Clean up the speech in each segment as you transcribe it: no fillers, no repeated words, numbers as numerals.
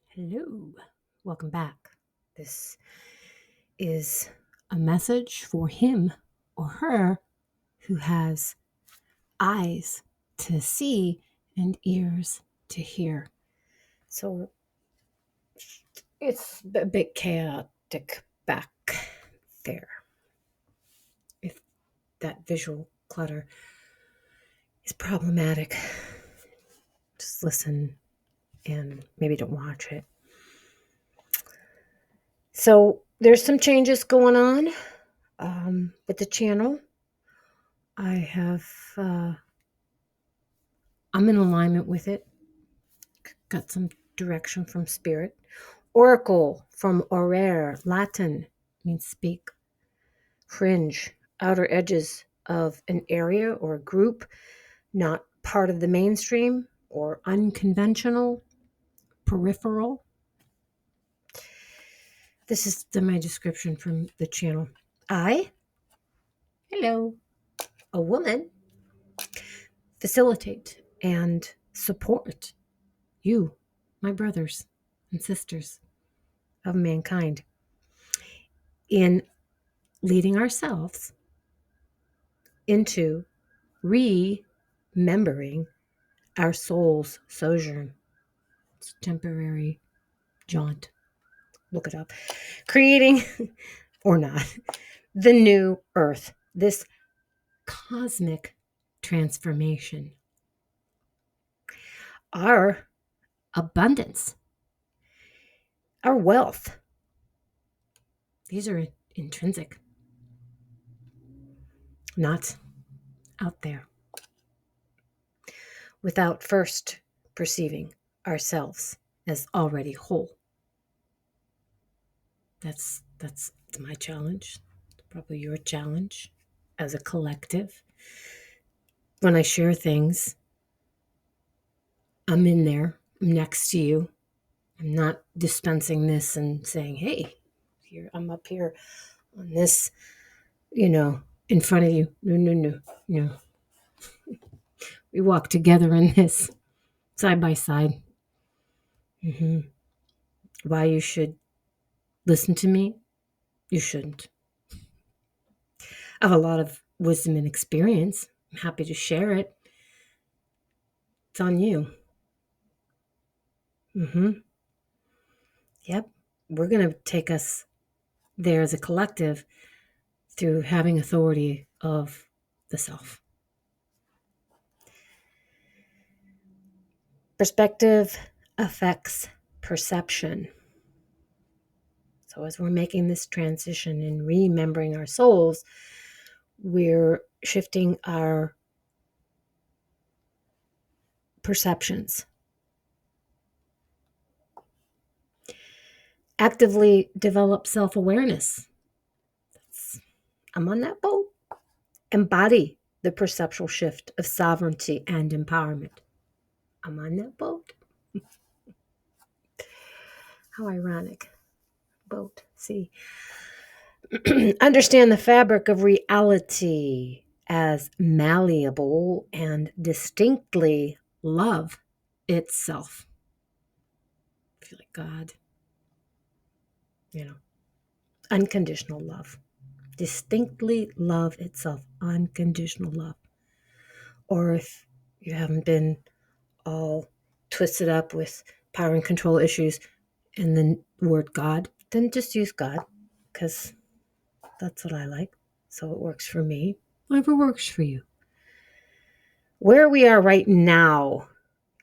Hello, welcome back. This is a message for him or her who has eyes to see and ears to hear. So it's a bit chaotic back there. If that visual clutter is problematic, just listen and maybe don't watch it. So there's some changes going on with the channel. I'm in alignment with it. Got some direction from spirit. Oracle from orare, Latin, means speak. Fringe, outer edges of an area or a group, not part of the mainstream or unconventional, peripheral. This is my description from the channel. Hello, a woman, facilitate and support you, my brothers and sisters of mankind, in leading ourselves into remembering our soul's sojourn. It's a temporary jaunt. Look it up. Creating, or not, the new earth, this cosmic transformation. Our abundance, our wealth, these are intrinsic, not out there. Without first perceiving ourselves as already whole. That's my challenge. Probably your challenge as a collective. When I share things, I'm in there. I'm next to you. I'm not dispensing this and saying, hey, here I'm up here on this, in front of you. No. We walk together in this, side by side. Why you should listen to me? You shouldn't. I have a lot of wisdom and experience. I'm happy to share it. It's on you. Yep. We're going to take us there as a collective through having authority of the self. Perspective affects perception. So as we're making this transition and remembering our souls, we're shifting our perceptions. Actively develop self-awareness. I'm on that boat. Embody the perceptual shift of sovereignty and empowerment. I'm on that boat. How ironic. Boat. See. Understand the fabric of reality as malleable and distinctly love itself. I feel like God. Unconditional love. Distinctly love itself. Unconditional love. Or if you haven't been all twisted up with power and control issues and the word God, then just use God, because that's what I like. So it works for me. Whatever works for you. Where we are right now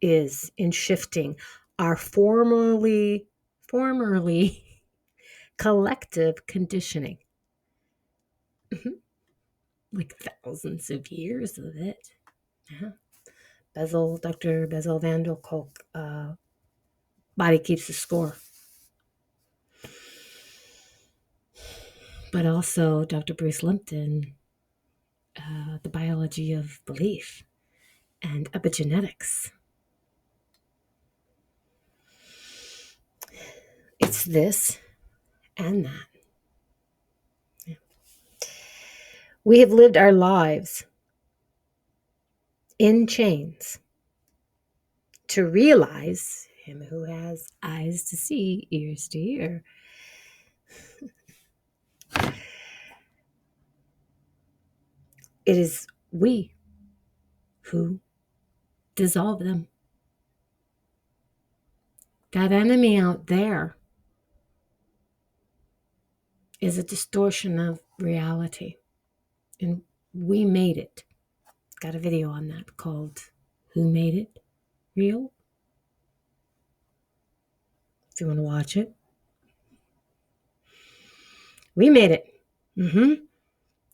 is in shifting our formerly collective conditioning. Like thousands of years of it. Dr. Bessel van der Kolk, Body Keeps the Score. But also Dr. Bruce Lipton, The Biology of Belief and Epigenetics. It's this and that. Yeah. We have lived our lives in chains to realize, him who has eyes to see, ears to hear. It is we who dissolve them. That enemy out there is a distortion of reality. And we made it. Got a video on that called Who Made It Real? If you want to watch it. We made it.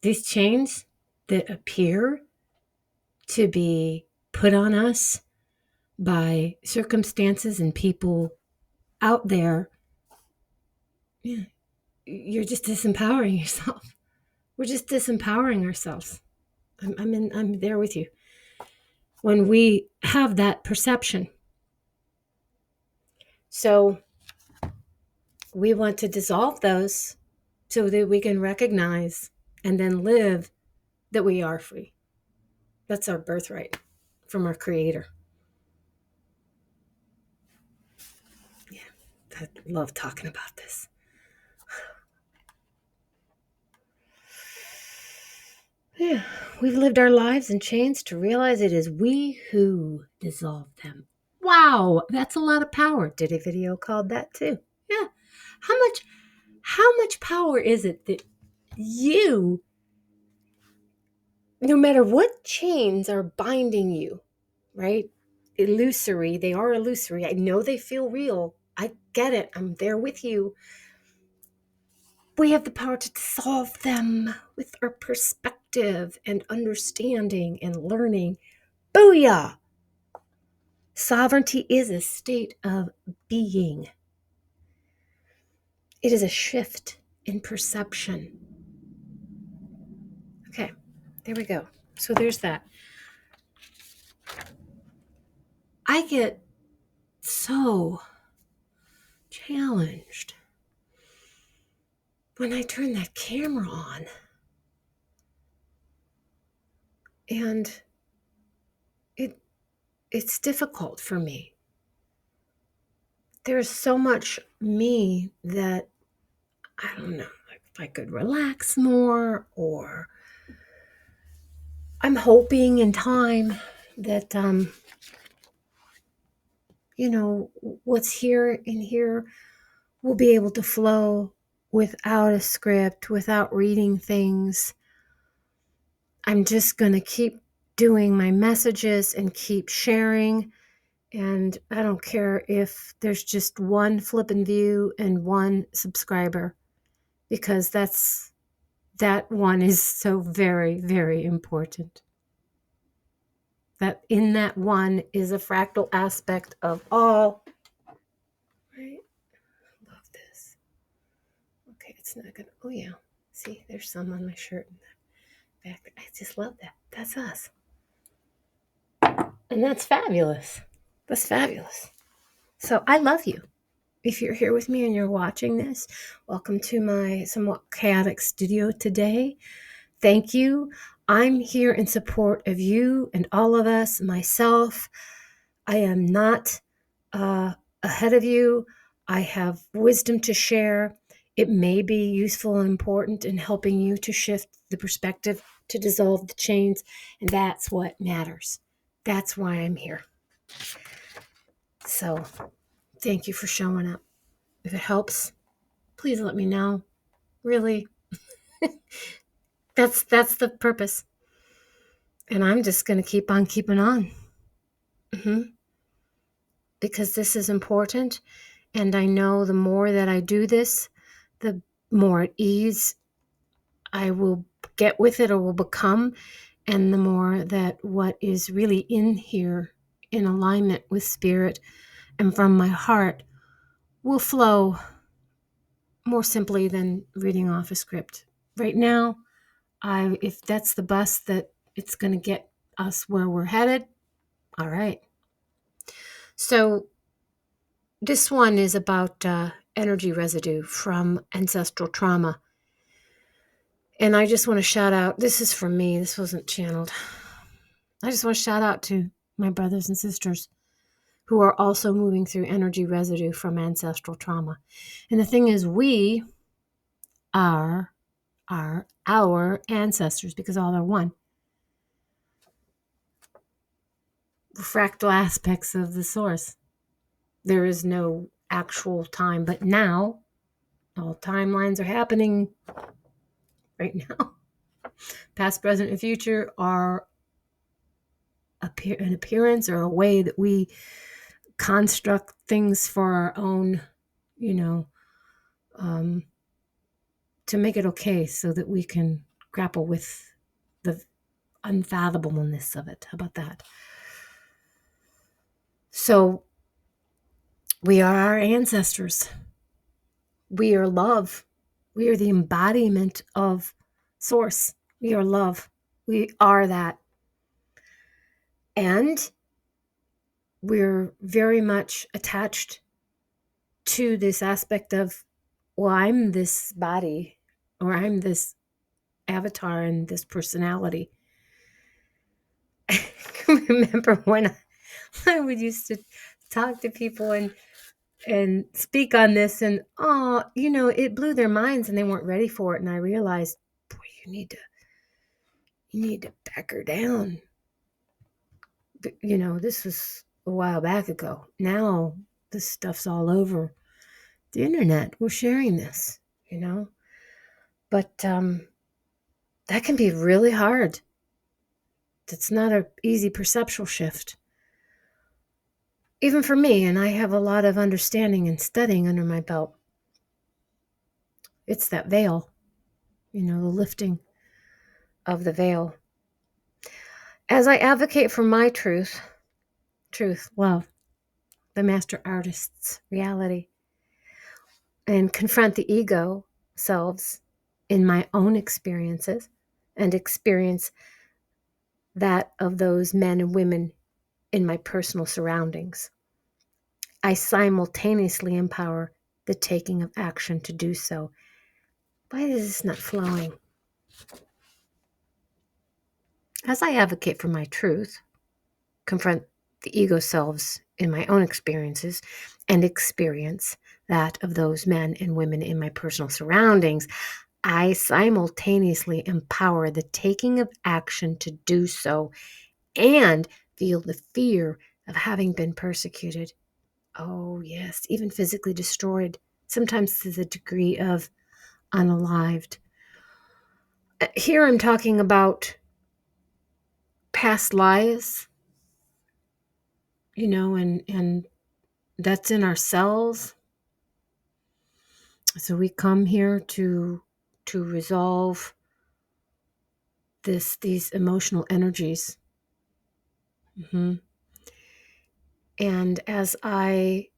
These chains that appear to be put on us by circumstances and people out there, you're just disempowering yourself. We're just disempowering ourselves. I'm there with you. When we have that perception. So we want to dissolve those so that we can recognize and then live that we are free. That's our birthright from our Creator. Yeah, I love talking about this. Yeah, we've lived our lives in chains to realize it is we who dissolve them. Wow, that's a lot of power. Did a video called that too. Yeah. How much power is it that you, no matter what chains are binding you, right? Illusory, they are illusory. I know they feel real. I get it. I'm there with you. We have the power to dissolve them with our perspective and understanding and learning. Booyah! Sovereignty is a state of being. It is a shift in perception. Okay, there we go. So there's that. I get so challenged when I turn that camera on. And it's difficult for me. There's so much me that, I don't know, if I could relax more, or I'm hoping in time that, what's here in here will be able to flow without a script, without reading things. I'm just going to keep doing my messages and keep sharing. And I don't care if there's just one flippin' view and one subscriber, because that one is so very, very important. That in that one is a fractal aspect of all. Right? Love this. Okay, it's not gonna. Oh yeah. See, there's some on my shirt in the back. I just love that. That's us. And that's fabulous. That's fabulous. So I love you. If you're here with me and you're watching this, welcome to my somewhat chaotic studio today. Thank you. I'm here in support of you and all of us, myself. I am not ahead of you. I have wisdom to share. It may be useful and important in helping you to shift the perspective, to dissolve the chains, and that's what matters. That's why I'm here. So thank you for showing up. If it helps, please let me know. Really, that's the purpose. And I'm just going to keep on keeping on. Because this is important. And I know the more that I do this, the more at ease I will get with it or will become. And the more that what is really in here, in alignment with spirit and from my heart, will flow more simply than reading off a script. Right now, if that's the bus that it's going to get us where we're headed, all right. So this one is about energy residue from ancestral trauma. And I just want to shout out, this is from me, this wasn't channeled. I just want to shout out to my brothers and sisters who are also moving through energy residue from ancestral trauma. And the thing is, we are our ancestors, because all are one. Fractal aspects of the source. There is no actual time, but now all timelines are happening right now. Past, present, and future are an appearance or a way that we construct things for our own, to make it okay so that we can grapple with the unfathomableness of it. How about that? So we are our ancestors. We are love. We are the embodiment of source. We are love. We are that. And we're very much attached to this aspect of, well, I'm this body, or I'm this avatar and this personality. I can remember when I would used to talk to people and speak on this, and it blew their minds and they weren't ready for it. And I realized, boy, you need to back her down. But, this was a while back ago. Now this stuff's all over the internet. We're sharing this, but that can be really hard. That's not an easy perceptual shift, even for me. And I have a lot of understanding and studying under my belt. It's that veil, the lifting of the veil. As I advocate for my truth, love, the master artist's reality, and confront the ego selves in my own experiences and experience that of those men and women in my personal surroundings, I simultaneously empower the taking of action to do so. Why is this not flowing? As I advocate for my truth, confront the ego selves in my own experiences, and experience that of those men and women in my personal surroundings, I simultaneously empower the taking of action to do so and feel the fear of having been persecuted. Oh, yes, even physically destroyed, sometimes to the degree of unalived. Here I'm talking about past lives, and that's in our cells. So we come here to resolve these emotional energies. And as I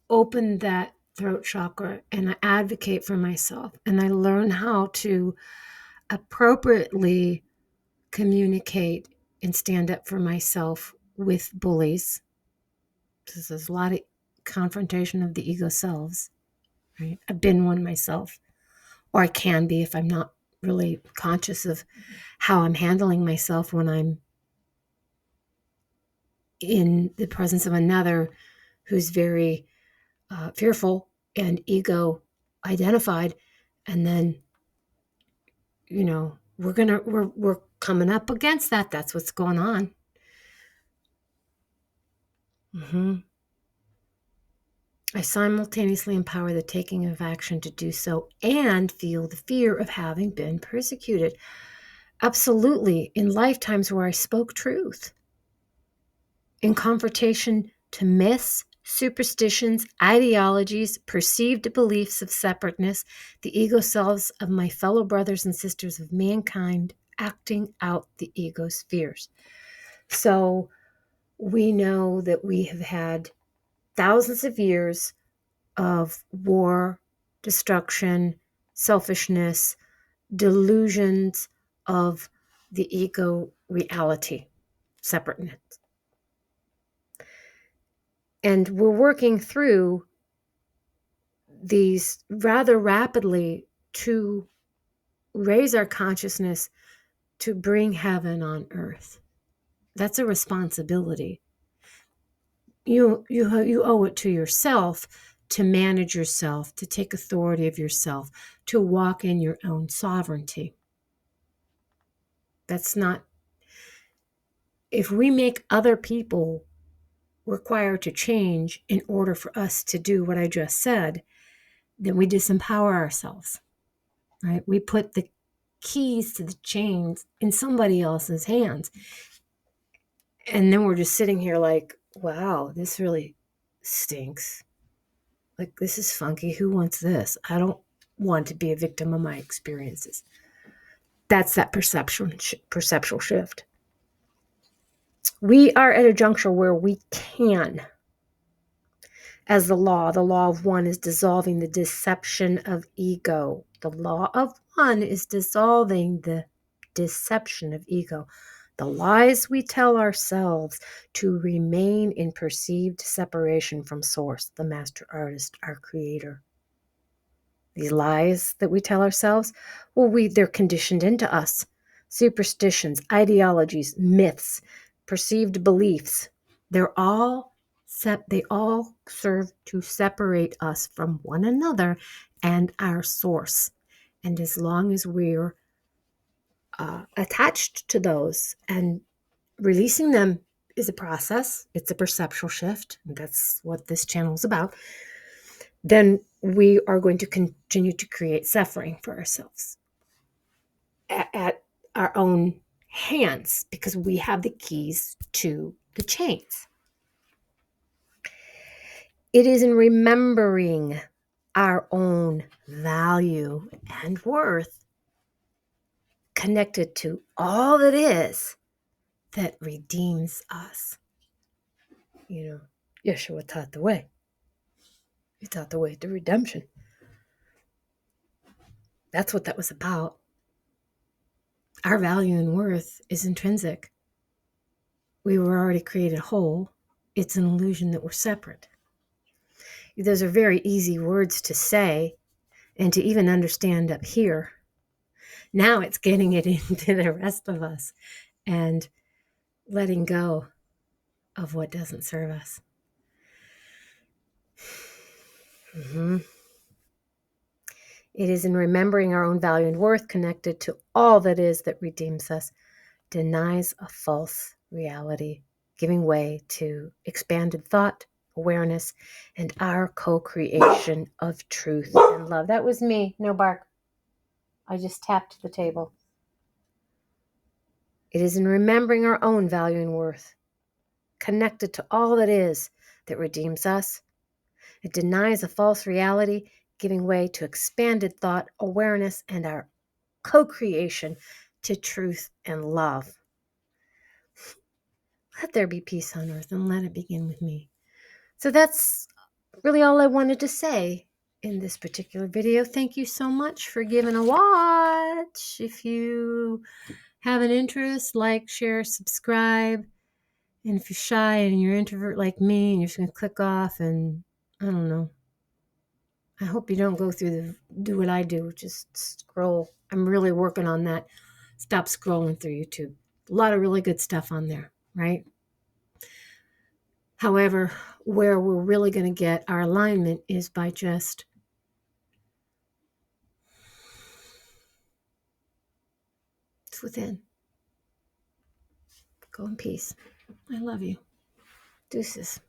open that throat chakra and I advocate for myself and I learn how to appropriately communicate and stand up for myself with bullies, because there's a lot of confrontation of the ego selves, right? I've been one myself, or I can be if I'm not really conscious of how I'm handling myself when I'm in the presence of another who's very fearful and ego identified. And then, we're coming up against that. That's what's going on. I simultaneously empower the taking of action to do so and feel the fear of having been persecuted. Absolutely, in lifetimes where I spoke truth, in confrontation to myths, superstitions, ideologies, perceived beliefs of separateness, the ego selves of my fellow brothers and sisters of mankind, acting out the ego's fears. So we know that we have had thousands of years of war, destruction, selfishness, delusions of the ego reality, separateness. And we're working through these rather rapidly to raise our consciousness to bring heaven on earth. That's a responsibility. you owe it to yourself to manage yourself, to take authority of yourself, to walk in your own sovereignty. That's not, if we make other people required to change in order for us to do what I just said, then we disempower ourselves, right? We put the keys to the chains in somebody else's hands. And then we're just sitting here like, wow, this really stinks. Like, this is funky. Who wants this? I don't want to be a victim of my experiences. That's that perceptual shift. We are at a juncture where we can, as the law of one is dissolving the deception of ego. The law of one is dissolving the deception of ego. The lies we tell ourselves to remain in perceived separation from source, the master artist, our creator. These lies that we tell ourselves, well, they're conditioned into us. Superstitions, ideologies, myths, perceived beliefs, they all serve to separate us from one another and our source. And as long as we're attached to those, and releasing them is a process, it's a perceptual shift, and that's what this channel is about, then we are going to continue to create suffering for ourselves at our own hands, because we have the keys to the chains. It is in remembering our own value and worth connected to all that is that redeems us. Yeshua taught the way. He taught the way to redemption. That's what that was about. Our value and worth is intrinsic. We were already created whole. It's an illusion that we're separate. Those are very easy words to say and to even understand up here. Now it's getting it into the rest of us and letting go of what doesn't serve us. It is in remembering our own value and worth connected to all that is that redeems us, denies a false reality, giving way to expanded thought, awareness, and our co-creation of truth and love. That was me. No bark. I just tapped the table. It is in remembering our own value and worth, connected to all that is that redeems us. It denies a false reality, giving way to expanded thought, awareness, and our co-creation to truth and love. Let there be peace on earth, and let it begin with me. So that's really all I wanted to say in this particular video. Thank you so much for giving a watch. If you have an interest, like, share, subscribe. And if you're shy and you're an introvert like me and you're just going to click off and, I don't know, I hope you don't go through do what I do, just scroll. I'm really working on that. Stop scrolling through YouTube. A lot of really good stuff on there, right? However, where we're really going to get our alignment is by just it's within. Go in peace. I love you. Deuces.